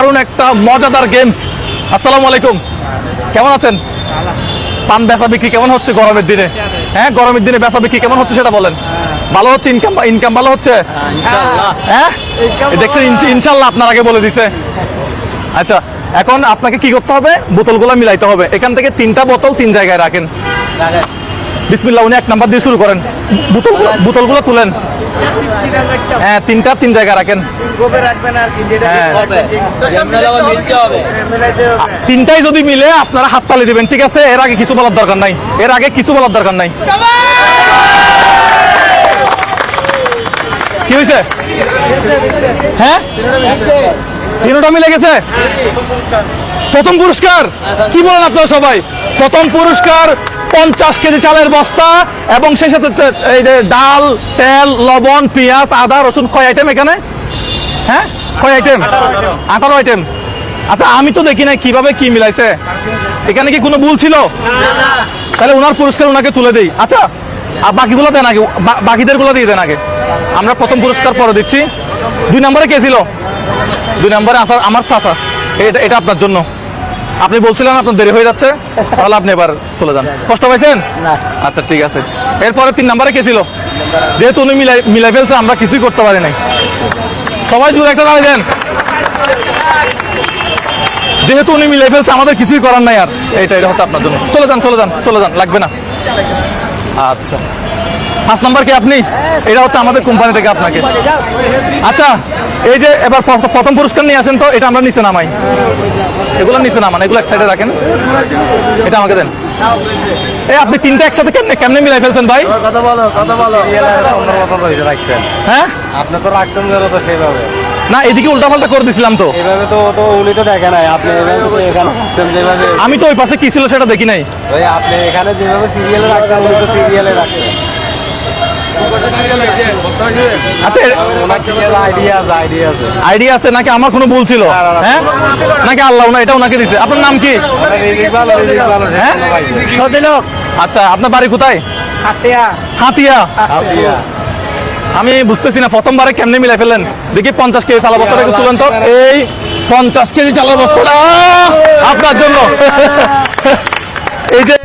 দারুণ একটা মজাদার গেমস। আসসালামু আলাইকুম, কেমন আছেন? পান বেচা বিক্রি কেমন হচ্ছে গরমের দিনে? হ্যাঁ, গরমের দিনে বেচা বিক্রি কেমন হচ্ছে সেটা বলেন। ভালো হচ্ছে? ইনকাম ভালো হচ্ছে? হ্যাঁ, দেখছেন, ইনশাল্লাহ আপনার আগে বলে দিছে। আচ্ছা, এখন আপনাকে কি করতে হবে? বোতলগুলো মিলাইতে হবে। এখান থেকে 3টা বোতল 3 জায়গায় রাখেন। বিসমিল্লাহ, উনি 1 নাম্বার দিয়ে শুরু করেন। বোতলগুলো তুলেন। হ্যাঁ, 3টা 3 জায়গায় রাখেন। তিনটাই যদি মিলে আপনারা হাততালি দিবেন, ঠিক আছে? এর আগে কিছু বলার দরকার নাই, এর আগে কিছু বলার দরকার নাই। কি হয়েছে? হ্যাঁ, 3টা মিলে গেছে। প্রথম পুরস্কার কি বলেন আপনারা সবাই? প্রথম পুরস্কার 50 কেজি চালের বস্তা এবং সেই সাথে এই যে ডাল, তেল, লবণ, পেঁয়াজ, আদা, রসুন। কয় আইটেম এখানে? হ্যাঁ, কয় আইটেম? 18 আইটেম। আচ্ছা, আমি তো দেখি নাই কিভাবে কি মিলাইছে। এখানে কি কোনো ভুল ছিল? তাহলে ওনার পুরস্কার ওনাকে তুলে দেই। আচ্ছা, আর বাকিগুলো দেন আগে, বাকিদের গুলো দিয়ে দেন আগে। আমরা প্রথম পুরস্কার পরে দিচ্ছি। 2 নম্বরে কে ছিল? 2 নম্বরে আমার চাচা। এটা আপনার জন্য। আপনি বলছিলেন আপনার দেরি হয়ে যাচ্ছে, তাহলে আপনি এবার চলে যান। কষ্ট পাইছেন? আচ্ছা, ঠিক আছে। এরপরে 3 নম্বরে কে ছিল? যেহেতু উনি মিলাই ফেলছে, আমরা কিছুই করতে পারি নাই। সবাই জোরে একটা দাঁড়িয়ে দেন। যেহেতু উনি মিলাই ফেলছে, আমাদের কিছুই করার নাই আর। এটা হচ্ছে আপনার জন্য। চলে যান, লাগবে না। আচ্ছা, 5 নাম্বার কে? আপনি? এটা হচ্ছে আমাদের কোম্পানি থেকে আপনাকে। আচ্ছা, এই যে এবার প্রথম পুরস্কার নিয়ে আসেন তো, এটা আমরা নিচে নামাই। এগুলো নিচে নামান, এগুলো এক সাইডে রাখেন। এটা আমাকে দেন। এই আপনি 3টা একসাথে কেমনে মিলাই ফেলছেন ভাই? কথা বলো। হ্যাঁ, আপনি তো রাখছেন তো সেইভাবে না, এদিকে উল্টাপাল্টা করে দিছিলাম তো। এইভাবে তো উনি তো দেখে নাই। আপনি এখানে রাখছেন যেভাবে, আমি তো ওই পাশে কি ছিল সেটা দেখি নাই। ওই আপনি এখানে যেভাবে সিরিয়ালে রাখছেন, উনি তো সিরিয়ালে রাখছেন। আচ্ছা, ওনার কি আইডিয়া আছে? আইডিয়া আছে নাকি আমার কোনো ভুল ছিল? হ্যাঁ, নাকি আল্লাহ এটা ওনাকে দিছে? আপনার নাম কি? রিজিক ভালো। হ্যাঁ, সদিলক। আচ্ছা, আপনার বাড়ি কোথায়? হাতিয়া। আমি বুঝতেছি না প্রথমবারে কেমনে মিলাই ফেললেন। দেখি 50 কেজি চালের বস্তাটা একটু তুলেন তো। এই 50 কেজি চালের বস্তাটা আপনার জন্য। এই যে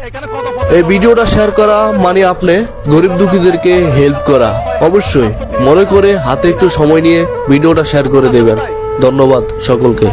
এই ভিডিওটা শেয়ার করা মানে আপনি গরিব দুঃখীদেরকে হেল্প করা। অবশ্যই মনে করে হাতে একটু সময় নিয়ে ভিডিওটা শেয়ার করে দেবেন। ধন্যবাদ সকলকে।